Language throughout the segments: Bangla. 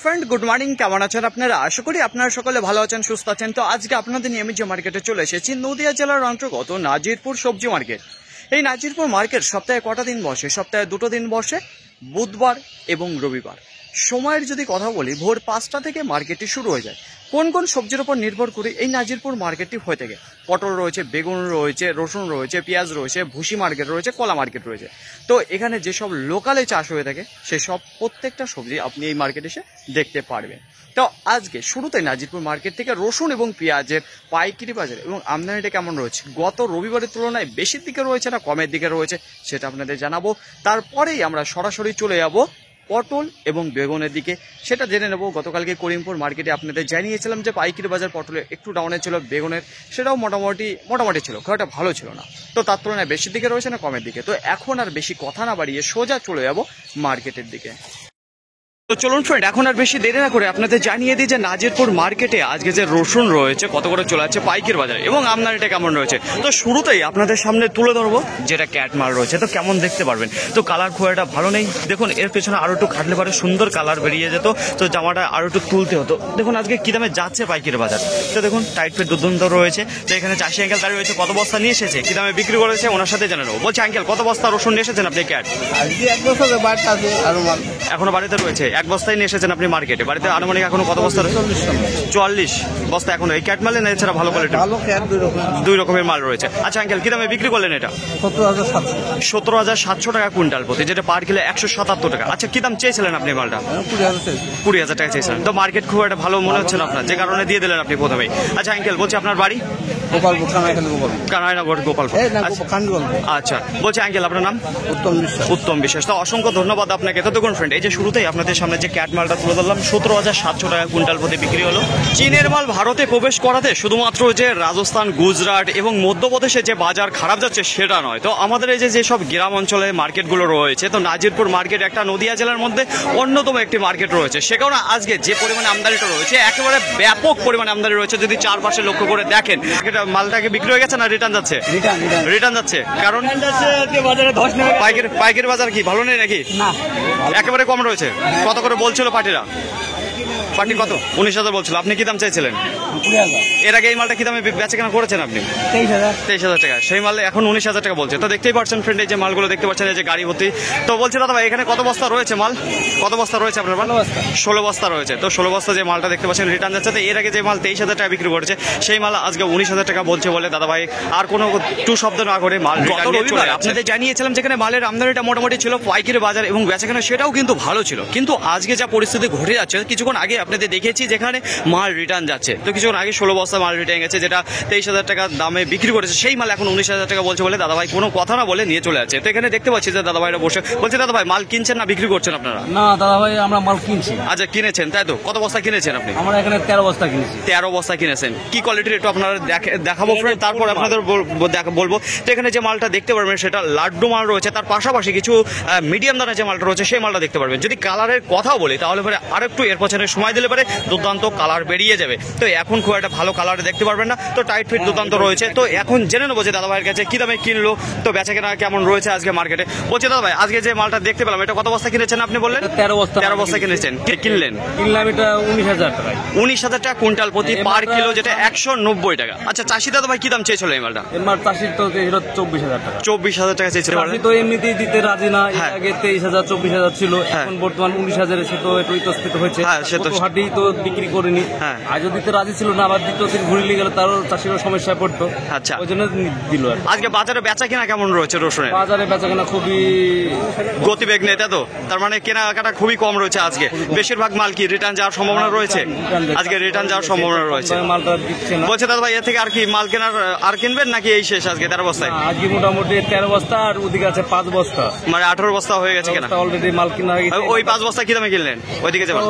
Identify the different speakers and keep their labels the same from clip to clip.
Speaker 1: Friend, good morning. কেমন আছেন আপনারা? আশা করি আপনারা সকলে ভালো আছেন, সুস্থ আছেন। তো আজকে আপনাদের নিয়ে আমি যে মার্কেটে চলে এসেছি, নদিয়া জেলার অন্তর্গত নাজিরপুর সবজি মার্কেট। এই নাজিরপুর মার্কেট সপ্তাহে কটা দিন বসে? সপ্তাহে 2টো দিন বসে, বুধবার এবং রবিবার। সময়ের যদি কথা বলি, ভোর 5টা থেকে মার্কেটটি শুরু হয়ে যায়। কোন কোন সবজির উপর নির্ভর করে এই নাজিরপুর মার্কেটটি হয়ে থাকে? পটল রয়েছে, বেগুন রয়েছে, রসুন রয়েছে, পেঁয়াজ রয়েছে, ভুসি মার্কেট রয়েছে, কলা মার্কেট রয়েছে। তো এখানে যেসব লোকালে চাষ হয়ে থাকে সেসব প্রত্যেকটা সবজি আপনি এই মার্কেটে এসে দেখতে পারবেন। তো আজকে শুরুতে নাজিরপুর মার্কেট থেকে রসুন এবং পেঁয়াজের পাইকারি বাজার এবং আমদানিটা কেমন রয়েছে, গত রবিবারের তুলনায় বেশির দিকে রয়েছে না কমের দিকে রয়েছে, সেটা আপনাদের জানাবো। তারপরেই আমরা সরাসরি চলে যাব পটল এবং বেগুনের দিকে, সেটা জেনে নেব। গতকালকে করিমপুর মার্কেটে আপনাদের জানিয়েছিলাম যে পাইকারি বাজার পটলে একটু ডাউনে ছিল, বেগুনের সেটাও মোটামুটি ছিল, খুব একটা ভালো ছিল না। তো তার তুলনায় বেশির দিকে রয়েছে না কমের দিকে। তো এখন আর বেশি কথা না বাড়িয়ে সোজা চলে যাব মার্কেটের দিকে। তো চলুন ফ্রেন্ড, এখন আর বেশি দেরি না করে আপনাদের জানিয়ে দিই যে নাজিরপুর মার্কেটে আজকে যে রসুন রয়েছে কত করে চলে যাচ্ছে পাইকারি বাজারে এবং আমদানিটা কেমন রয়েছে। তো শুরুতেই আপনাদের সামনে তুলে ধরবো যেটা ক্যাট মাল রয়েছে। তো কেমন দেখতে পারবেন, তো কালার খুব একটা ভালো নেই। দেখুন এর পেছনে আরো একটু খাটলে পারে সুন্দর কালার বেরিয়ে যেত, তো জামাটা আরো একটু তুলতে হতো। দেখুন আজকে কি দামে যাচ্ছে পাইকারি বাজার। তো দেখুন টাইট ফেট দুর্দান্ত রয়েছে। তো এখানে চাষি আঙ্কেল দাঁড়িয়ে রয়েছে, কত বস্তা নিয়ে এসেছে, কি দামে বিক্রি করেছে ওনার সাথে জানানো। বলছে আঙ্কেল কত বস্তা রসুন নিয়ে এসেছেন আপনি? ক্যাট এখনো বাড়িতে রয়েছে, এক বস্তায় নিয়ে এসেছেন আপনি মার্কেটে। বাড়িতে আনুমানিক এখনো কত বস্তা রয়েছে? 44 বস্তা এখনো এই ক্যাট মালে না, এছাড়া ভালো কোয়ালিটি দুই রকমের মাল রয়েছে। আচ্ছা আঙ্কেল কি দামে বিক্রি করলেন এটা? 17,700 টাকা কুইন্টাল প্রতি, যেটা পার কিলো 177 টাকা। আচ্ছা কি দাম চেয়েছিলেন আপনি মালটা? 20,000 টাকা চেয়েছিলেন। তো মার্কেট খুব একটা ভালো মনে হচ্ছে না আপনার, যে কারণে দিয়ে দিলেন আপনি প্রথমেই। আচ্ছা আঙ্কেল বলছি আপনার বাড়ি? কানাইনগর, গোপালপুর। আচ্ছা বলছি আঙ্কেল আপনার নাম? উত্তম বিশ্বাস। তো অসংখ্য ধন্যবাদ আপনাকে। তো দেখুন ফ্রেন্ড, এই যে শুরুতেই আপনাদের সামনে যে ক্যাট মালটা তুলে ধরলাম, 17,700 টাকা কুইন্টাল প্রতি বিক্রি হলো। চীনের মাল ভারতে প্রবেশ করাতে শুধুমাত্র যে রাজস্থান, গুজরাট এবং মধ্যপ্রদেশে যে বাজার খারাপ যাচ্ছে সেটা নয়। তো আমাদের এই যে সব গ্রাম অঞ্চলে মার্কেটগুলো রয়েছে, তো নাজিরপুর মার্কেট একটা নদিয়া জেলার মধ্যে অন্যতম একটি মার্কেট রয়েছে। সে কারণে আজকে যে পরিমাণে আমদানিটা রয়েছে, একেবারে ব্যাপক পরিমাণে আমদানি রয়েছে। যদি চারপাশে লক্ষ্য করে দেখেন, মালটাকে বিক্রি হয়ে গেছে না রিটার্ন যাচ্ছে? রিটার্ন যাচ্ছে, কারণ পাইকারি বাজার কি ভালো নেই নাকি? একেবারে কম রয়েছে। কত করে বলছিল পার্টিরা? পার্টি কত? 19,000 বলছিল। আপনি কি দাম চাইছিলেন? এর আগে এই মালটা কি দামে বেচা কেনা করেছেন আপনি? 23,000 টাকা। সেই মাল এখন 19,000 টাকা বলছে। তো দেখতেই পাচ্ছেন ফ্রেন্ড, এই যে মালগুলো দেখতে পাচ্ছেন, এই যে গাড়ি ভর্তি। তো বলছি দাদা ভাই, এখানে কত বস্তা রয়েছে মাল? কত বস্তা রয়েছে আপনার মাল? 16 বস্তা রয়েছে। তো 16 বস্তা যে মালটা দেখতে পাচ্ছেন রিটার্ন যাচ্ছে। তো এর আগে যে মাল 23,000 টাকা বিক্রি করেছে, সেই মাল আজকে 19,000 টাকা বলছে বলে দাদা ভাই আর কোনো টু শব্দ না করে মাল আপনাদের জানিয়েছিলাম যেখানে মালের আমদানিটা মোটামুটি ছিল পাইকারি বাজার এবং বেচাকেনা সেটাও কিন্তু ভালো ছিল। কিন্তু আজকে যা পরিস্থিতি ঘটে যাচ্ছে, কিছুক্ষণ আগে আপনাদের দেখেছি যেখানে মাল রিটার্ন যাচ্ছে। তো কিছুক্ষণ আগে 16 বস্তা মাল রিটার্ন গেছে, যেটা 23,000 টাকা দামে বিক্রি করেছে, সেই মাল এখন 19,000 টাকা বলছে বলে দাদা ভাই কোনো কথা না বলে নিয়ে চলে যাচ্ছে। তো এখানে দেখতে পাচ্ছি যে দাদা ভাইরা বসে বলছে, দাদা ভাই মাল কিনছেন না বিক্রি করছেন আপনারা?
Speaker 2: না দাদা ভাই, আমরা মাল কিনছি।
Speaker 1: আচ্ছা কিনেছেন, তাই তো? কত বস্তা কিনেছেন আপনি?
Speaker 2: আমরা এখানে 13 বস্তা কিনেছি।
Speaker 1: 13 বস্তা কিনেছেন। কি কোয়ালিটির একটু আপনারা দেখাবো ফ্রেন্ড, তারপর আপনাদের বলবো। তো এখানে যে মালটা দেখতে পারবেন সেটা লাড্ডু মাল রয়েছে, তার পাশাপাশি কিছু মিডিয়াম দানা যে মালটা রয়েছে সেই মালটা দেখতে পারবেন। যদি কালারের কথা বলি তাহলে পরে আরেকটু এর পছনে সময় দিলে পারে দুর্দান্ত কালার বেরিয়ে যাবে। তো এখন খুব একটা ভালো কালার দেখতে পারবেন না। তো টাইট ফিট দুর্দান্ত রয়েছে। তো এখন জেনে নেবো যে দাদা ভাইয়ের কাছে কি দামে কিনলো, তো বেচা কেনা কেমন রয়েছে আজকে মার্কেটে। বলছি দাদা ভাই, আজকে যে মালটা দেখতে পেলাম এটা কত বস্তা কিনেছেন আপনি বললেন? 13 বস্তা কিনেছেন। কিনলাম
Speaker 2: এটা 19,000 টাকা।
Speaker 1: 19,000 টাকা কুইন্টাল প্রতি পার কিলো, যেটা 190 টাকা। আচ্ছা চাষি দাদা ভাই কি দাম চেয়েছিল এই মালটা?
Speaker 2: এই মাল চাষির তো 24,000 টাকা।
Speaker 1: 24,000 টাকা চেয়েছিল।
Speaker 2: চাষি তো এমনিতেই দিতে রাজি না। আগে 23,000 24,000 ছিল, এখন বর্তমান 19,000 সে তো একটু ইতস্তত হয়েছে। হাটি তো বিক্রি করেনি। আর যদি তো রাজি ছিল না, আবার দ্বিতীয় দিন ঘুরিয়ে গেলে তারও চাষিরও সমস্যায় পড়তো। আচ্ছা ওই জন্য দিল।
Speaker 1: আজকে বাজারে বেচা কেনা কেমন রয়েছে রসুনের?
Speaker 2: বাজারে বেচা কেনা খুবই
Speaker 1: গতিবেগ নেই, তাই তো? তার মানে কেনাকাটা খুবই কম রয়েছে আজকে। বেশিরভাগ মাল কি রিটার্ন যাওয়ার সম্ভাবনা রয়েছে? আজকে রিটার্ন যাওয়ার সম্ভাবনা রয়েছে।
Speaker 2: মালটা দিচ্ছে না।
Speaker 1: বলছে দাদা ভাই এর থেকে আর কি মাল কেনার আর কিনবেন নাকি এই শেষ আজকে 13 বস্তায়?
Speaker 2: আজকে মোটামুটি 13 বস্তা আর ওদিকে আছে 5 বস্তা,
Speaker 1: মানে 18 বস্তা হয়ে গেছে কেনা
Speaker 2: অলরেডি মাল কিনা হয়ে গেছে।
Speaker 1: ওই 5 বস্তা কি দামে কিনলেন? ওইদিকে যাবেন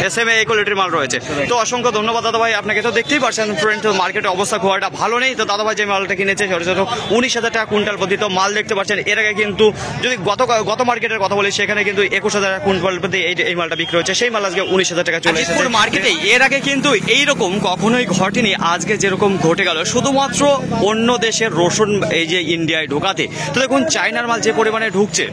Speaker 1: এসএমএ এই কোয়ালিটির মাল রয়েছে। তো অসংখ্য ধন্যবাদ দাদা ভাই আপনাকে। তো দেখতেই পাচ্ছেন ফ্রেন্ড, মার্কেটের অবস্থা খুব একটা ভালো নেই। তো দাদা ভাই যে মালটা কিনেছে ছোট ছোট 19,000 টাকা কুইন্টাল প্রতি। তো মাল দেখতে পাচ্ছেন এর আগে কিন্তু যদি গত মার্কেটের কথা বলি, সেখানে কিন্তু 21,000 টাকা কুইন্টাল প্রতি এই মালটা বিক্রি হচ্ছে। সেই মাল আজকে 19,000 টাকা চলে এসেছে মার্কেটে। এর আগে কিন্তু এইরকম কখনোই ঘটেনি আজকে যেরকম ঘটে গেল, শুধুমাত্র অন্য দেশের রসুন এই যে ইন্ডিয়ায় ঢোকাতে। তো দেখুন চায়নার মাল যে পরিমাণে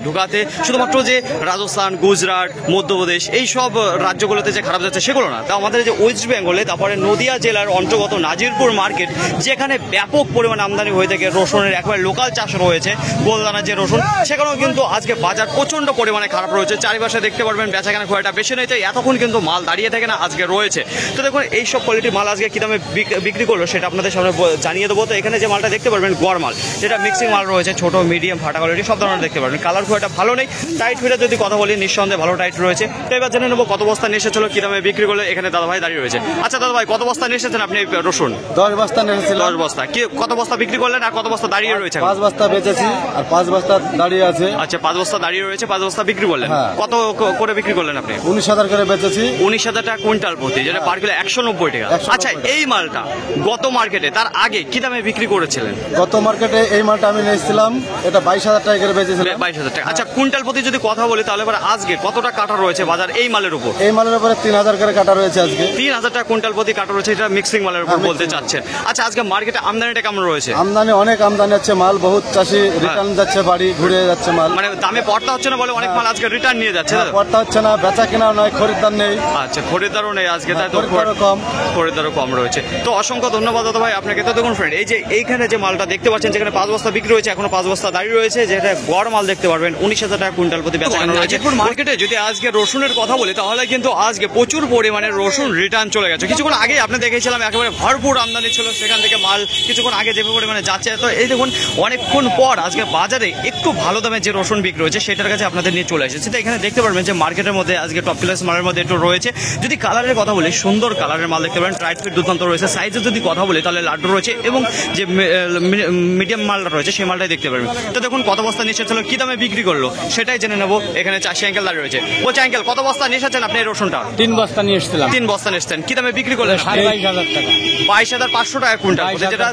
Speaker 1: ঢুকাতে শুধুমাত্র যে রাজস্থান, গুজরাট, মধ্যপ্রদেশ এই সব রাজ্যগুলোতে যে খারাপ যাচ্ছে সেগুলো না, তা আমাদের যে ওয়েস্ট বেঙ্গলে তারপরে নদিয়া জেলার অন্তর্গত নাজিরপুর মার্কেট, যেখানে ব্যাপক পরিমাণ আমদানি হয়ে থাকে রসুনের, একেবারে লোকাল চাষ রয়েছে গোলদানা যে রসুন, সেখানেও কিন্তু আজকে বাজার প্রচণ্ড পরিমাণে খারাপ রয়েছে। চারিপাশে দেখতে পারবেন বেচাকেনা খুব একটা বেশি নেই, তো এতক্ষণ কিন্তু মাল দাঁড়িয়ে থাকে না, আজকে রয়েছে। তো দেখুন এইসব কোয়ালিটির মাল আজকে কী দামে বিক্রি করলো সেটা আপনাদের সামনে জানিয়ে দেবো। তো এখানে যে মালটা দেখতে পারবেন গড় মাল, যেটা মিক্সিং মাল রয়েছে, ছোটো মিডিয়াম ফাটা কোয়ালিটি সব ধরনের দেখতে পারবেন। কালার খুব একটা ভালো নেই, টাইট ফিটে যদি কথা বলি নিঃসন্দেহে ভালো টাইট রয়েছে। তো এবার জেনে নেবো কত বস্তা নিয়ে এসেছিল, কী দামে বিক্রি করলে। এখানে দাদা ভাই দাঁড়িয়ে রয়েছে। আচ্ছা দাদা ভাই, কত বস্তা নিয়ে এসেছেন আপনি রসুন?
Speaker 3: 10 বস্তা নিয়েছিল।
Speaker 1: 10 বস্তা। কি কত বস্তা বিক্রি করলেন আর কত বস্তা দাঁড়িয়ে রয়েছে?
Speaker 3: 5 বস্তা বেচেছি আর 5 বস্তা দাঁড়িয়ে আছে।
Speaker 1: আচ্ছা 5 বস্তা দাঁড়িয়ে রয়েছে, 5 বস্তা বিক্রি করলেন। কত করে বিক্রি করলেন আপনি?
Speaker 3: 19,000 করে বেচেছি।
Speaker 1: 19,000 টাকা কুইন্টাল প্রতি, যেটা পার কিলো 190 টাকা। আচ্ছা এই মালটা গত মার্কেটে তার আগে কি দামে বিক্রি করেছিলেন?
Speaker 3: গত মার্কেটে এই মালটা আমি নিয়েছিলাম, এটা 22,000 টাকা করে বেচেছিলাম।
Speaker 1: 22,000 টাকা। আচ্ছা কুইন্টাল প্রতি যদি কথা বলি তাহলে এবার আজকে কতটা কাটা রয়েছে বাজার এই মালের উপর?
Speaker 3: এই মালের উপরে 3,000 করে কাটা রয়েছে আজকে।
Speaker 1: 3,000 টাকা কুইন্টাল প্রতি কাটা রয়েছে, এটা মিক্সিং মালের উপর বলতে চাচ্ছেন। আচ্ছা আজকে মার্কেটে আমদানিটা কেমন রয়েছে?
Speaker 3: আমদানি অনেক আমদানি হচ্ছে, মাল বহুত চাষি রিটার্ন যাচ্ছে, বাড়ি ঘুরে যাচ্ছে মাল।
Speaker 1: মানে দামে পড়তা হচ্ছে না বলে অনেক মাল আজকে রিটার্ন নিয়ে যাচ্ছে।
Speaker 3: পড়তা হচ্ছে না, বেচা কেনা নয়, খরিদ্দার নেই।
Speaker 1: আচ্ছা খরিদ্দারও নেই আজকে, তাই তো
Speaker 3: কম,
Speaker 1: খরিদ্দারও কম রয়েছে। তো অসংখ্য ধন্যবাদ দাদা ভাই আপনাকে। তো দেখুন ফ্রেন্ড, এই যে এইখানে যে মালটা দেখতে পাচ্ছেন, যেখানে 5 বস্তা বিক্রি হয়েছে, এখনো 5 বস্তা দাঁড়িয়ে রয়েছে, যেটা গড় মাল দেখতে পারবেন 19,000 টাকা কুইন্টাল প্রতি বেচাকেনা রয়েছে। মার্কেটে যদি আজকে রসুনের কথা বলি তাহলে কিন্তু আজকে প্রচুর পরিমাণে রসুন রিটার্ন চলে গেছে। কিছুক্ষণ আগে আপনি দেখেছিলাম একেবারে ভরপুর আমদানি ছিল, সেখান থেকে মাল কিছুক্ষণ আগে যে পরিমাণে যাচ্ছে। তো এই দেখুন অনেকক্ষণ পর আজকে বাজারে একটু ভালো দামে যে রসুন বিক্রি হয়েছে সেটার কাছে আপনাদের নিয়ে চলে এসেছে। তো এখানে দেখতে পারবেন যে মার্কেটের মধ্যে আজকে টপ ক্লাস মালের মধ্যে একটু রয়েছে। যদি কালারের কথা বলি, সুন্দর কালারের মাল দেখতে পারেন, টাইট ফিট দুর্দান্ত রয়েছে। সাইজে যদি কথা বলি তাহলে লাড্ডু রয়েছে, এবং যে মিডিয়াম মালটা রয়েছে সেই মালটাই দেখতে পারবেন। তো দেখুন কত বস্তা নিয়ে এসেছিল, কি দামে বিক্রি করলো সেটাই জেনে নেবো। এখানে চাষি আঙ্কেল দাঁড়িয়ে রয়েছে। বলছে আঙ্কেল কত বস্তা নিয়ে এসেছেন আপনি এই রসুনটা?
Speaker 2: 3 বস্তা নিয়ে এসেছিলাম।
Speaker 1: 3 বস্তা নিয়ে এসেছেন, কি দামে বিক্রি করলেন?
Speaker 2: 22,000 টাকা।
Speaker 1: 22,500 টাকা কুইন্টাল, যেটা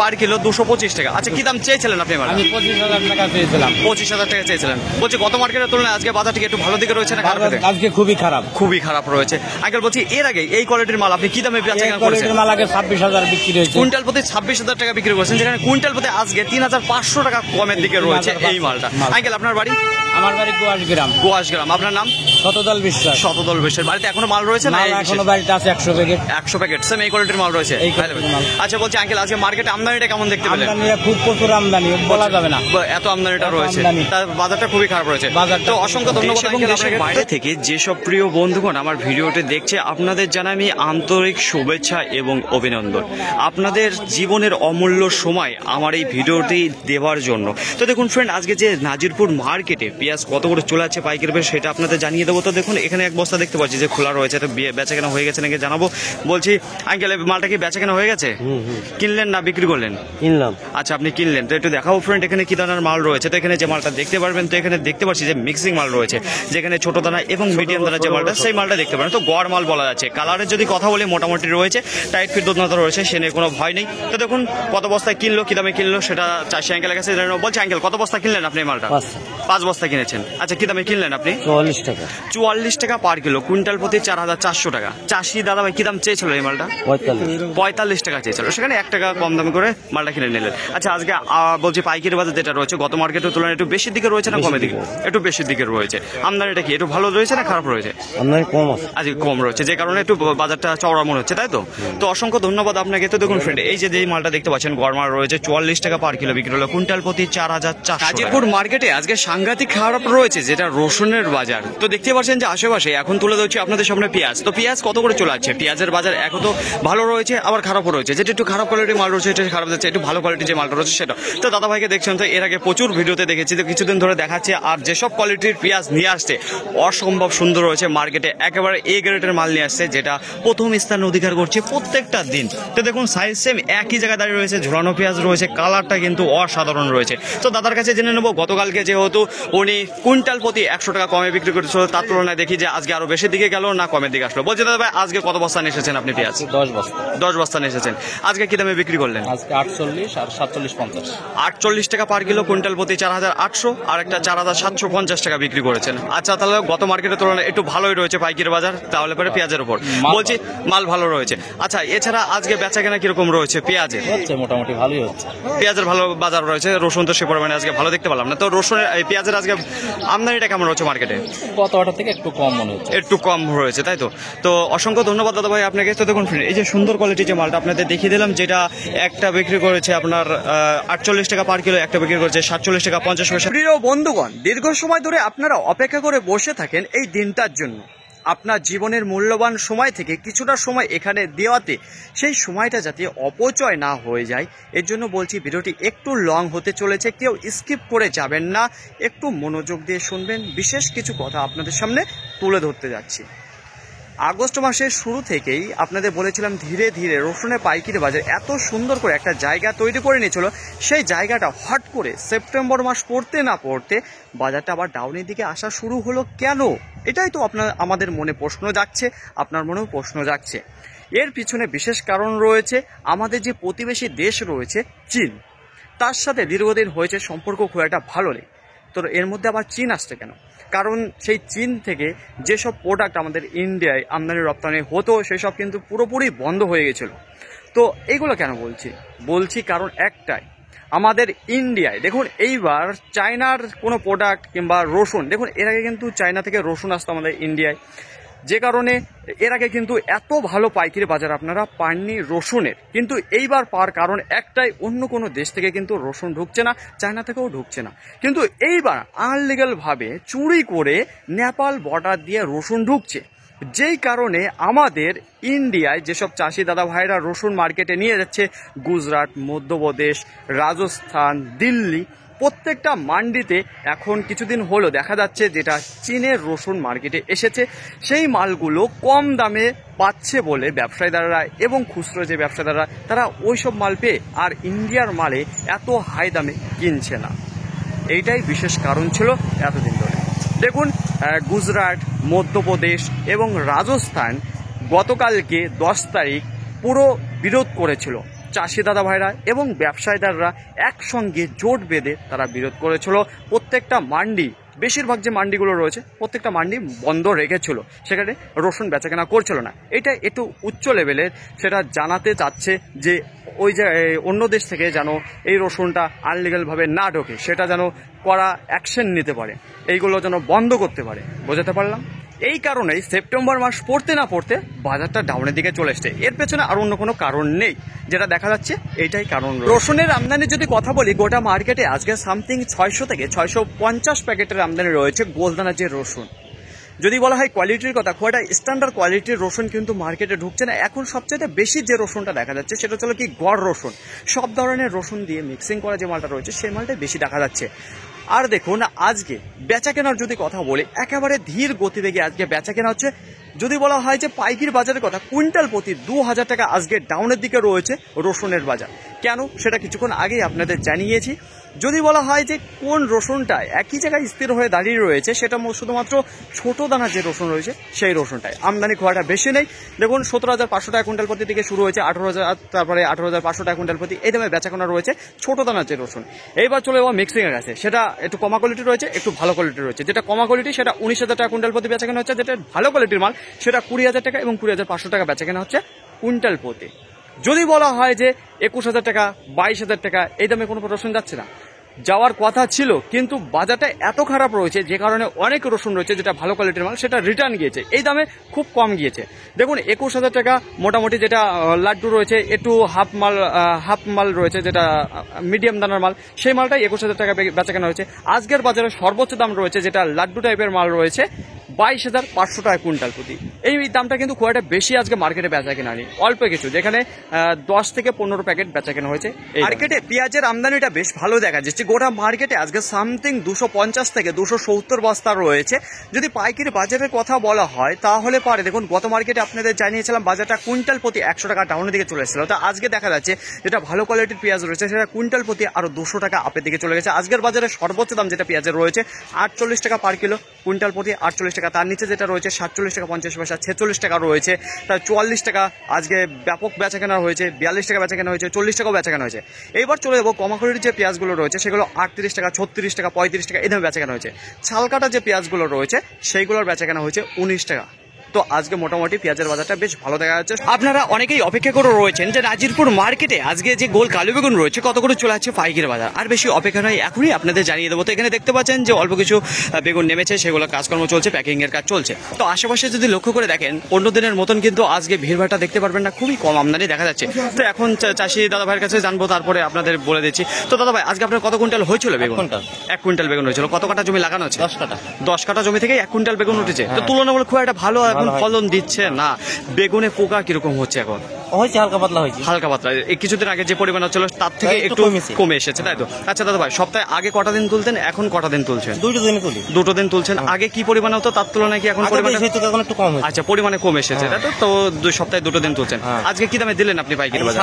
Speaker 1: পার কিলো 225 টাকা। আচ্ছা কি দাম চেয়েছিলেন আপনি?
Speaker 2: আমি 25,000 টাকা চেয়েছিলাম।
Speaker 1: 25,000 টাকা চেয়েছিলেন। বলছি গত মার্কেটের তুলনায় আজকে বাজার থেকে একটু ভালো দিকে রয়েছে না খারাপ দিকে?
Speaker 2: আজকে খুবই খারাপ।
Speaker 1: খুবই খারাপ রয়েছে। আঙ্কেল বলছি এর আগে এই কোয়ালিটির মাল আপনি কি দামে বেচাকেনা করেছেন?
Speaker 2: মাল আগে 26,000 বিক্রি হয়েছে।
Speaker 1: কুইন্টাল প্রতি 26,000 টাকা বিক্রি করেছেন, যেখানে কুইন্টাল প্রতি আজকে 3,500 টাকা কমের দিকে রয়েছে এই মালটা। আঙ্কেল আপনার বাড়ি?
Speaker 2: আমার বাড়ি গোয়াশগ্রাম।
Speaker 1: গোয়াশগ্রাম। আপনার নাম?
Speaker 2: শতদল বিশ্বাস।
Speaker 1: শতদল বিশ্বাস। বাড়িতে এখনো মাল রয়েছে না?
Speaker 2: এখনো বাড়িতে আছে 100 প্যাকেট।
Speaker 1: 100 প্যাকেট সেম এই কোয়ালিটির মাল রয়েছে। আচ্ছা বলছি আঙ্কেল আজকে মার্কেটে আমদানিটা কেমন দেখতে পেলেন?
Speaker 2: আমদানিটা খুব প্রচুর আমদানি, বলা যাবে না
Speaker 1: এত আমদানিটা রয়েছে, তার বাজারটা খুবই খারাপ রয়েছে। তো অসংখ্য ধন্যবাদ আপনাকে। বাইরে থেকে যেসব প্রিয় বন্ধুগণ আমার ভিডিওটি দেখছে আপনাদের জানাই আমি আন্তরিক শুভেচ্ছা এবং অভিনন্দন আপনাদের জীবনের অমূল্য সময় আমার এই ভিডিওটি দেওয়ার জন্য। তো দেখুন ফ্রেন্ড, আজকে যে নাজিরপুর মার্কেটে পেঁয়াজ কত করে চলে যাচ্ছে পাইকারি রেটে সেটা আপনাদের জানিয়ে দেবো। তো দেখুন এখানে এক বস্তা দেখতে পাচ্ছি যে খোলা রয়েছে, তো বেচাকেনা হয়ে গেছে নাকি জানাবো। বলছি আঙ্কেল মালটা কি বেচাকেনা হয়ে গেছে? কিনলেন না বিক্রি করলেন?
Speaker 3: কিনলাম।
Speaker 1: আচ্ছা আপনি কিনলেন, তো একটু দেখাবো ফ্রেন্ড এখানে কি দানার মাল রয়েছে। তো এখানে যে মালটা দেখতে পারবেন, তো এখানে দেখতে পাচ্ছি যে মিক্সিং মাল রয়েছে, যেখানে ছোট দানা এবং মিডিয়াম দানা যে মালটা সেই মালটা দেখতে পারেন। তো গড় মাল বলা যাচ্ছে। কালারের যদি কথা বলি মোটামুটি রয়েছে, টাইট ফিট দুর্দান্ত রয়েছে, সে নিয়ে কোনো ভয় নেই। তো দেখুন কত বস্তায় কিনলো, কি দামে কিনলো সেটা চাষি আঙ্কেলের কাছে জানাবো। বলছি আঙ্কেল কত বস্তা কিনলেন আপনি মালটা? 5 বস্তা কিনেছেন। আচ্ছা কি দামে কিনলেন আপনি?
Speaker 3: 44 টাকা।
Speaker 1: 44 টাকা পার কিলো, কুইন্টাল প্রতি 4,400 টাকা। চাষি দাদা ভাই কি দাম চেয়েছিল এই মালটা? 45 টাকা চেয়েছিল, সেখানে 1 টাকা কম দামে করে মালটা কিনে নিলেন। আচ্ছা আজকে বলছি পাইকারি বাজার যেটা রয়েছে গত মার্কেটের তুলনায় একটু বেশির দিকে রয়েছে না কমের দিকে? একটু বেশির দিকে রয়েছে। আমদানিটা কি একটু ভালো রয়েছে না খারাপ রয়েছে?
Speaker 3: আমদানি কম আছে,
Speaker 1: আজকে কম রয়েছে, যে কারণে একটু বাজারটা চওড়া মনে হচ্ছে, তাই তো? তো অসংখ্য ধন্যবাদ আপনাকে। তো দেখুন ফ্রেন্ড, এই যে মালটা দেখতে পাচ্ছেন গড় মাল রয়েছে 44 টাকা পার কিলো বিক্রি হলো, কুইন্টাল প্রতি 4,400। নাজিরপুর মার্কেটে আজকে সাংঘাতিক খারাপ রয়েছে, যেটা রসুনের বাজার। তো দেখতে পাচ্ছেন যে আশেপাশে এখন তুলে ধরছি আপনাদের সামনে পেঁয়াজ। তো পেঁয়াজ কত করে চলে যাচ্ছে? পেঁয়াজের বাজার এখন তো ভালো রয়েছে আবার খারাপও রয়েছে, যেটা একটু খারাপ কোয়ালিটির মাল রয়েছে এটা খারাপ যাচ্ছে, একটু ভালো কোয়ালিটির যে মালটা রয়েছে সেটা। তো দাদা ভাইকে দেখছেন, তো এর আগে প্রচুর ভিডিওতে দেখেছি, তো কিছুদিন ধরে দেখাচ্ছে। আর যেসব কোয়ালিটির পেঁয়াজ নিয়ে আসছে অসম্ভব সুন্দর রয়েছে মার্কেটে, একেবারে এ গ্রেডের মাল নিয়ে আসছে, যেটা প্রথম স্থান অধিকার করছে প্রত্যেকটা দিন। তো দেখুন সাইজ সেম একই জায়গায় দাঁড়িয়ে রয়েছে, ঝোলানো পেঁয়াজ রয়েছে, কালারটা কিন্তু অসাধারণ রয়েছে। তো দাদার কাছে জেনে নেবো, গতকালকে যেহেতু উনি কুইন্টাল প্রতি 100 টাকা কমে বিক্রি করেছিল, তার তুলনায় দেখি যে আজকে আরো বেশির দিকে গেল না কমের দিকে আসলো। বলছি দাদা ভাই আজকে কত বস্তা নিয়ে এসেছেন আপনি পেঁয়াজ?
Speaker 2: 10 বস্তা।
Speaker 1: 10 বস্তা নিয়ে এসেছেন। আজকে কি দামে বিক্রি করলেন?
Speaker 2: আজকে 48 আর 47.50।
Speaker 1: 48 টাকা পার কিলো, কুইন্টাল প্রতি 4,800, আর একটা 4,750 টাকা বিক্রি করেছেন। আচ্ছা তাহলে গত মার্কেটের তুলনায় একটু ভালোই রয়েছে পাইকারি বাজার তাহলে পরে পেঁয়াজের উপর। বলছি মাল ভালো রয়েছে। আচ্ছা এছাড়া আজকে বেচা কেনা কিরকম রয়েছে পেঁয়াজের?
Speaker 2: হচ্ছে মোটামুটি ভালোই হচ্ছে।
Speaker 1: পেঁয়াজের ভালো বাজার রয়েছে, রসুন তো সে পরিমাণে আজকে ভালো দেখতে পেলাম না। তো রসুনের পেঁয়াজের আজকে আমদানিটা কেমন হচ্ছে মার্কেটে?
Speaker 2: গত অর্ডার থেকে একটু কম মনে হচ্ছে।
Speaker 1: একটু কম রয়েছে, তাই তো? তো অসংখ্য ধন্যবাদ দাদা ভাই আপনাকে। তো দেখুন friend, এই যে সুন্দর কোয়ালিটির যে মালটা আপনাদের দেখিয়ে দিলাম, যেটা একটা বিক্রি করেছে আপনার 48 টাকা পার কিলো, একটা বিক্রি করেছে 47 টাকা 50 পয়সা। প্রিয় বন্ধুগণ, দীর্ঘ সময় ধরে আপনারা অপেক্ষা করে বসে থাকেন এই দিনটার জন্য। আপনার জীবনের মূল্যবান সময় থেকে কিছুটা সময় এখানে দেওয়াতে সেই সময়টা যাতে অপচয় না হয়ে যায়, এর জন্য বলছি ভিডিওটি একটু লং হতে চলেছে, কেউ স্কিপ করে যাবেন না, একটু মনোযোগ দিয়ে শুনবেন। বিশেষ কিছু কথা আপনাদের সামনে তুলে ধরতে যাচ্ছি। আগস্ট মাসের শুরু থেকেই আপনাদের বলেছিলাম ধীরে ধীরে রসুনের পাইকারি বাজার এত সুন্দর করে একটা জায়গা তৈরি করে নিয়েছিল, সেই জায়গাটা হট করে সেপ্টেম্বর মাস পড়তে না পড়তে বাজারটা আবার ডাউনের দিকে আসা শুরু হলো কেন? এটাই তো আমাদের মনে প্রশ্ন যাচ্ছে, আপনার মনেও প্রশ্ন যাচ্ছে। এর পিছনে বিশেষ কারণ রয়েছে। আমাদের যে প্রতিবেশী দেশ রয়েছে চীন, তার সাথে দীর্ঘদিন হয়েছে সম্পর্ক খুব একটা ভালো নেই। তো এর মধ্যে আবার চীন আসছে কেন? কারণ সেই চীন থেকে যেসব প্রোডাক্ট আমাদের ইন্ডিয়ায় আমদানি রপ্তানি হতো সেসব কিন্তু পুরোপুরি বন্ধ হয়ে গেছিল। তো এইগুলো কেন বলছি কারণ একটাই, আমাদের ইন্ডিয়ায় দেখুন এইবার চায়নার কোনো প্রোডাক্ট কিংবা রসুন, দেখুন এর আগে কিন্তু চায়না থেকে রসুন আসতো আমাদের ইন্ডিয়ায়, যে কারণে এর আগে কিন্তু এত ভালো পাইকারি বাজার আপনারা পাননি রসুনের। কিন্তু এইবার পাওয়ার কারণ একটাই, অন্য কোনো দেশ থেকে কিন্তু রসুন ঢুকছে না, চায়না থেকেও ঢুকছে না, কিন্তু এইবার আনলিগালভাবে চুরি করে নেপাল বর্ডার দিয়ে রসুন ঢুকছে। যেই কারণে আমাদের ইন্ডিয়ায় যেসব চাষি দাদা ভাইরা রসুন মার্কেটে নিয়ে যাচ্ছে, গুজরাট, মধ্যপ্রদেশ, রাজস্থান, দিল্লি, প্রত্যেকটা মান্ডিতে এখন কিছুদিন হলো দেখা যাচ্ছে যেটা চীনের রসুন মার্কেটে এসেছে, সেই মালগুলো কম দামে পাচ্ছে বলে ব্যবসায়ীদাররা এবং খুচরো যে ব্যবসায়ীদাররা তারা ওইসব মাল পেয়ে আর ইন্ডিয়ার মালে এত হাই দামে কিনছে না। এইটাই বিশেষ কারণ ছিল এতদিন ধরে। দেখুন গুজরাট, মধ্যপ্রদেশ এবং রাজস্থান গতকালকে 10 তারিখ পুরো বিরোধ করেছিল। চাষি দাদা ভাইরা এবং ব্যবসায়ীদাররা একসঙ্গে জোট বেঁধে তারা বিরোধ করেছিল। প্রত্যেকটা মান্ডি, বেশিরভাগ যে মান্ডিগুলো রয়েছে প্রত্যেকটা মান্ডি বন্ধ রেখেছিল, সেখানে রসুন বেচাকেনা করছিল না। এটা একটু উচ্চ লেভেলের, সেটা জানাতে চাচ্ছে যে ওই যে অন্য দেশ থেকে যেন এই রসুনটা আনলিগালভাবে না ঢোকে, সেটা যেন করা অ্যাকশন নিতে পারে, এইগুলো যেন বন্ধ করতে পারে। বোঝাতে পারলাম? এই কারণেই সেপ্টেম্বর মাস পড়তে না পড়তে বাজারটা ডাউনের দিকে চলে এসছে। এর পেছনে আর অন্য কোনো কারণ নেই, যেটা দেখা যাচ্ছে এইটাই কারণ। রসুনের আমদানি যদি কথা বলি, গোটা মার্কেটে আজকে সামথিং 600 থেকে 650 প্যাকেটের আমদানি রয়েছে গোলদানা যে রসুন। যদি বলা হয় কোয়ালিটির কথা, খুব একটা স্ট্যান্ডার্ড কোয়ালিটির রসুন কিন্তু মার্কেটে ঢুকছে না। এখন সবচেয়ে বেশি যে রসুনটা দেখা যাচ্ছে সেটা হলো কি গড় রসুন, সব ধরনের রসুন দিয়ে মিক্সিং করা যে মালটা রয়েছে সেই মালটাই বেশি দেখা যাচ্ছে। আর দেখুন আজকে বেচা কেনার যদি কথা বলি, একেবারে ধীর গতিবেগে আজকে বেচা কেনা হচ্ছে। যদি বলা হয় যে পাইকারি বাজারের কথা, কুইন্টাল প্রতি 2000 টাকা আজকে ডাউনের দিকে রয়েছে রসুনের বাজার। কেন সেটা কিছুক্ষণ আগেই আপনাদের জানিয়েছি। যদি বলা হয় যে কোন রসুনটা একই জায়গায় স্থির হয়ে দাঁড়িয়ে রয়েছে, সেটা শুধুমাত্র ছোট দানা যে রসুন রয়েছে সেই রসুনটাই। আমদানি খুব একটা বেশি নেই। দেখুন 17,500 টাকা কুইন্টাল প্রতি থেকে শুরু হয়েছে 18,000, তারপরে 18,500 টাকা কুইন্টাল প্রতি, এই দামে বেচাকেনা রয়েছে ছোট দানার যে রসুন। এইবার চলে যাওয়া মিক্সিংয়ের কাছে, সেটা একটু কমা কোয়ালিটি রয়েছে, একটু ভালো কোয়ালিটি রয়েছে। যেটা কমা কোয়ালিটি সেটা 19,000 টাকা কুইন্টাল প্রতি বেচাকেনা হচ্ছে, যেটা ভালো কোয়ালিটির মাল সেটা 20,000 টাকা এবং 20,500 টাকা বেচাকেনা হচ্ছে কুইন্টাল প্রতি। যদি বলা হয় যে 21,000 টাকা, 22,000 টাকা, এই দামে কোনো রসুন যাচ্ছে না, যাওয়ার কথা ছিল, কিন্তু বাজারটা এত খারাপ রয়েছে যে কারণে অনেক রসুন রয়েছে যেটা ভালো কোয়ালিটির মাল সেটা রিটার্ন গিয়েছে, এই দামে খুব কম গিয়েছে। দেখুন 21,000 টাকা মোটামুটি যেটা লাড্ডু রয়েছে, একটু হাফ মাল রয়েছে যেটা মিডিয়াম দানার মাল, সেই মালটাই 21,000 টাকা বেচাকেনা হয়েছে। আজকের বাজারে সর্বোচ্চ দাম রয়েছে যেটা লাড্ডু টাইপের মাল রয়েছে 22,500 টাকা কুইন্টাল প্রতি। এই দামটা কিন্তু খুব একটা বেশি আজকে মার্কেটে বেচা কেনা নেই, অল্প কিছু, যেখানে 10 থেকে 15 প্যাকেট বেচা কেনা হয়েছে। মার্কেটে পেঁয়াজের আমদানিটা বেশ ভালো দেখা যাচ্ছে। গোটা মার্কেটে আজকে সামথিং 250 থেকে 270 বস্তা রয়েছে। যদি পাইকারি বাজারের কথা বলা হয় তাহলে পারে, দেখুন গত মার্কেটে আপনাদের জানিয়েছিলাম বাজারটা কুইন্টাল প্রতি 100 টাকা ডাউনের দিকে চলে এসেছিল। তো আজকে দেখা যাচ্ছে যেটা ভালো কোয়ালিটির পেঁয়াজ রয়েছে সেটা কুইন্টাল প্রতি আরো 200 টাকা আপের দিকে চলে গেছে। আজকের বাজারে সর্বোচ্চ দাম যেটা পেঁয়াজের রয়েছে 48 টাকা পার কিলো, কুইন্টাল প্রতি 48 টাকা। তার নিচে যেটা রয়েছে 47 টাকা 50 পয়সা, 46 টাকা রয়েছে, তার 44 টাকা আজকে ব্যাপক বেচা কেনা হয়েছে, 42 টাকা বেচা কেনা হয়েছে, 40 টাকাও বেচা কেনা হয়েছে। এইবার চলে যাবো কমা কোয়ালিটির যে পেঁয়াজগুলো রয়েছে সেগুলো 38 টাকা, 36 টাকা, 35 টাকা এই দামে বেচা কেনা হয়েছে। ছালকাটা যে পেঁয়াজগুলো রয়েছে সেইগুলোর বেচা কেনা হয়েছে 19 টাকা। তো আজকে মোটামুটি পেঁয়াজের বাজারটা বেশ ভালো দেখা যাচ্ছে। আপনারা অনেকেই অপেক্ষা করে রয়েছেন যে নাজিরপুর মার্কেটে আজকে যে গোল কালো বেগুন রয়েছে কত করে চলে যাচ্ছে পাইকারি বাজার। আর বেশি অপেক্ষা নয়, এখনই আপনাদের জানিয়ে দেবো। তো এখানে দেখতে পাচ্ছেন যে অল্প কিছু বেগুন নেমেছে, সেগুলো কাজকর্ম চলছে, প্যাকিং এর কাজ চলছে। তো আশেপাশে যদি লক্ষ্য করে দেখেন অন্য দিনের মতন কিন্তু আজকে ভিড়ভাড়টা দেখতে পারবেন না, খুবই কম আমদানি দেখা যাচ্ছে। তো এখন চাষি দাদা ভাইয়ের কাছে জানবো, তারপরে আপনাদের বলে দিচ্ছি। তো দাদা ভাই, আজকে আপনার কত কুইন্টাল হয়েছিল বেগুন? 1 কুইন্টাল বেগুন হয়েছিল। কত কাটা জমি লাগানো আছে? 10 কাটা জমি থেকে 1 কুইন্টাল বেগুন উঠেছে। তো তুলনামূলক খুব একটা ভালো এখন ফলন দিচ্ছে না। বেগুনে পোকা কিরকম হচ্ছে এখন?
Speaker 2: হয়েছে হালকা পাতলা হয়েছে।
Speaker 1: হালকা পাতলা, এই কিছুদিন আগে যে পরিমাণ ছিল তার থেকে একটু কমে এসেছে, তাই তো? আচ্ছা দাদা ভাই, সপ্তাহে আগে কটা দিন তুলতেন, এখন কটা দিন তুলছেন? 2 দিন তুলছেন। আগে কি পরিমাণ হতো, তার তুলনায় কি এখন পরিমাণ
Speaker 2: একটু কম হয়েছে?
Speaker 1: আচ্ছা, পরিমাণে কম এসেছে, তাই তো? তো 2 সপ্তাহে 2 দিন তুলছেন। আজকে কি দামে দিলেন আপনি পাইকারি বাজার?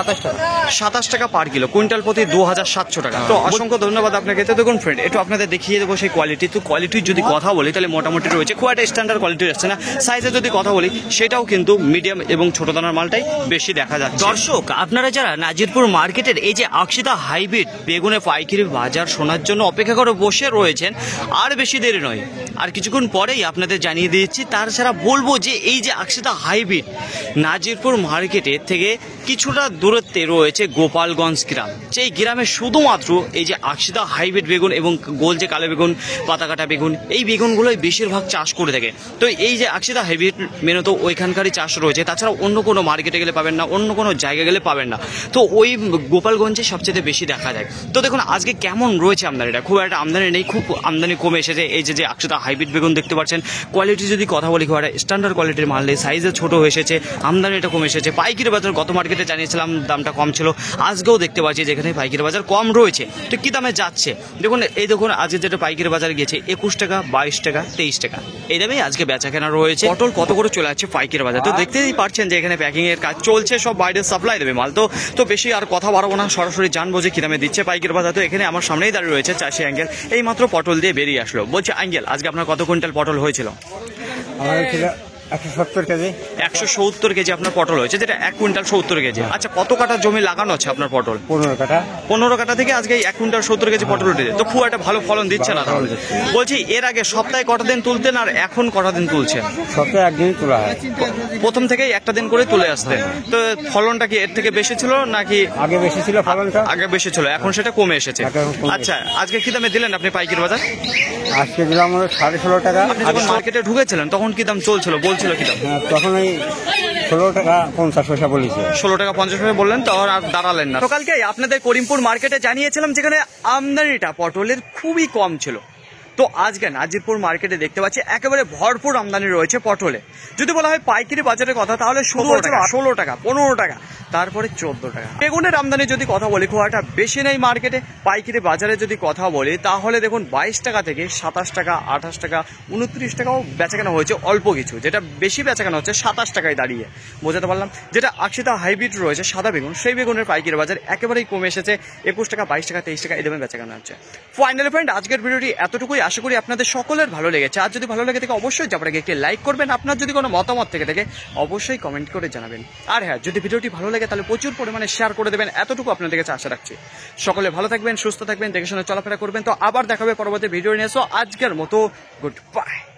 Speaker 1: 27 টাকা পার কিলো, কুইন্টাল প্রতি 2700 টাকা। তো অসংখ্য ধন্যবাদ আপনাকে। তো দেখুন ফ্রেন্ড, একটু আপনাদের দেখিয়ে দেবো সেই কোয়ালিটি। তো কোয়ালিটির যদি কথা বলি তাহলে মোটামুটি রয়েছে, খুব একটা স্ট্যান্ডার্ড কোয়ালিটি আসছে না। সাইজে যদি কথা বলি সেটাও কিন্তু মিডিয়াম এবং ছোট দানার মালটাই বেশি দেখা যাচ্ছে। দর্শক, আপনারা যারা নাজিরপুর মার্কেটের এই যে আকশিতা হাইব্রিড বেগুনের পাইকারি বাজার শোনার জন্য অপেক্ষা করে বসে রয়েছেন, আর বেশি দেরি নয়, আর কিছুক্ষণ পরেই আপনাদের জানিয়ে দিচ্ছি। তাছাড়া বলবো যে এই যে আকশিতা হাইব্রিড নাজিরপুর মার্কেটের থেকে কিছুটা দূরত্বে রয়েছে গোপালগঞ্জ গ্রাম। সেই গ্রামে শুধুমাত্র এই যে আকশিতা হাইব্রিড বেগুন এবং গোল যে কালো বেগুন, পাতাকাটা বেগুন, এই বেগুনগুলোই বেশিরভাগ চাষ করে থাকে। তো এই যে আকশিতা হাইব্রিড মেনে তো ওইখানকারই চাষ রয়েছে, তাছাড়া অন্য কোনো মার্কেটে গেলে পাবেন না, অন্য কোনো জায়গায় গেলে পাবেন না। তো ওই গোপালগঞ্জে সবচেয়ে বেশি দেখা যায়। তো দেখুন আজকে কেমন রয়েছে আমদানিটা, খুব একটা আমদানি নেই, খুব আমদানি কমে এসেছে। এই যে আকশিতা হাইব্রিড বেগুন দেখতে পাচ্ছেন, কোয়ালিটি যদি কথা বলি খুব একটা স্ট্যান্ডার্ড কোয়ালিটির মাল নেই, সাইজে ছোট হয়ে এসেছে, আমদানিটা কমে এসেছে। পাইকারি বাজার গত মার্কেটে জানিয়েছিলাম দামটা কম ছিল, আজকেও দেখতে পাচ্ছি যেখানে পাইকারি বাজার কম রয়েছে। তো কি দামে যাচ্ছে দেখুন, এই দেখুন আজকে যেটা পাইকারি বাজার গিয়েছে 21 টাকা, 22 টাকা, 23 টাকা, এই দামেই আজকে বেচা কেনা রয়েছে। পটল কত করে চলে যাচ্ছে পাইকারি বাজার, তো দেখতেই পাচ্ছেন যে এখানে প্যাকিং এর কাজ চলছে, সব বাইরে সাপ্লাই দেবে মাল। তো বেশি আর কথা বাড়াবো না, সরাসরি জানবো যে কি দামে দিচ্ছে পাইকারি বাজার। তো এখানে আমার সামনেই দাঁড়িয়ে রয়েছে চাষি আঙ্কেল, এই মাত্র পটল দিয়ে বেরিয়ে আসলো। বলছে আঙ্কেল, আজকে আপনার কত কুইন্টাল পটল হয়েছিল?
Speaker 3: 170 কেজি।
Speaker 1: 170 কেজি আপনার পটল হয়েছে, যেটা 1 কুইন্টাল 70 কেজি। আচ্ছা, কত কাটা জমি লাগানো আছে আপনার পটল? 15 কাটা থেকে আজকে 1 কুইন্টাল 70 কেজি পটল উঠেছে। তো খুব একটা ভালো ফলন দিচ্ছে না তাহলে? বলছি এর আগে সপ্তাহে কটা দিন তুলতেন আর এখন কটা দিন তুলছেন?
Speaker 3: সপ্তাহে একদিনই তোলা হয়।
Speaker 1: প্রথম থেকেই একটা দিন করে তুলে আসতেন। তো ফলনটা কি এর থেকে বেশি ছিল নাকি?
Speaker 3: আগে বেশি ছিল ফলনটা,
Speaker 1: আগে বেশি ছিল, এখন সেটা কমে এসেছে। আচ্ছা, আজকে কি দামে দিলেন আপনি পাইকারি বাজার?
Speaker 3: আজকে দিলাম 16.5 টাকা।
Speaker 1: আপনি যখন মার্কেটে ঢুকেছিলেন তখন কি দাম চলছিল, বলছিল কি দাম?
Speaker 3: তখন ওই 16 টাকা 50 পয়সা বলেছে।
Speaker 1: 16 টাকা 50 পয়সা বললেন, তো আর দাঁড়ালেন না। সকালকে আপনাদের করিমপুর মার্কেটে জানিয়েছিলাম যেখানে আমদানিটা পটলের খুবই কম ছিল। তো আজকে নাজিরপুর মার্কেটে দেখতে পাচ্ছি একেবারে ভরপুর আমদানি রয়েছে পটলে। যদি বলা হয় পাইকারি বাজারের কথা তাহলে শুরু হচ্ছে 16 টাকা, 15 টাকা, তারপরে 14 টাকা। বেগুনের আমদানি যদি কথা বলি খুব একটা বেশি নেই মার্কেটে। পাইকারি বাজারে যদি কথা বলি তাহলে দেখুন 22 টাকা থেকে 27 টাকা, 28 টাকা, 29 টাকাও বেচাকেনা হয়েছে অল্প কিছু। যেটা বেশি বেচাকেনা হচ্ছে 27 টাকায় দাঁড়িয়ে, বোঝাতে পারলাম। যেটা আকশিতা হাইব্রিড রয়েছে সাদা বেগুন, সেই বেগুনের পাইকারি বাজার একেবারেই কমে এসেছে, 21 টাকা, 22 টাকা, 23 টাকা এই দামে বেচাকেনা হচ্ছে। ফাইনালি ফ্রেন্ড, আজকের ভিডিওটি এতটুকুই। আশা করি আপনাদের সকলের ভালো লেগেছে। আর যদি ভালো লেগে থাকে অবশ্যই যাবার আগে একটি লাইক করবেন। আপনার যদি কোনো মতামত থেকে থাকে অবশ্যই কমেন্ট করে জানাবেন। আর হ্যাঁ, যদি ভিডিওটি ভালো লাগে তাহলে প্রচুর পরিমাণে শেয়ার করে দেবেন, এতটুকু আপনাদের কাছে আশা রাখছি। সকলে ভালো থাকবেন, সুস্থ থাকবেন, দেখে শুনে চলাফেরা করবেন। তো আবার দেখা হবে পরবর্তী ভিডিও নিয়ে। সো আজকের মতো গুড বাই।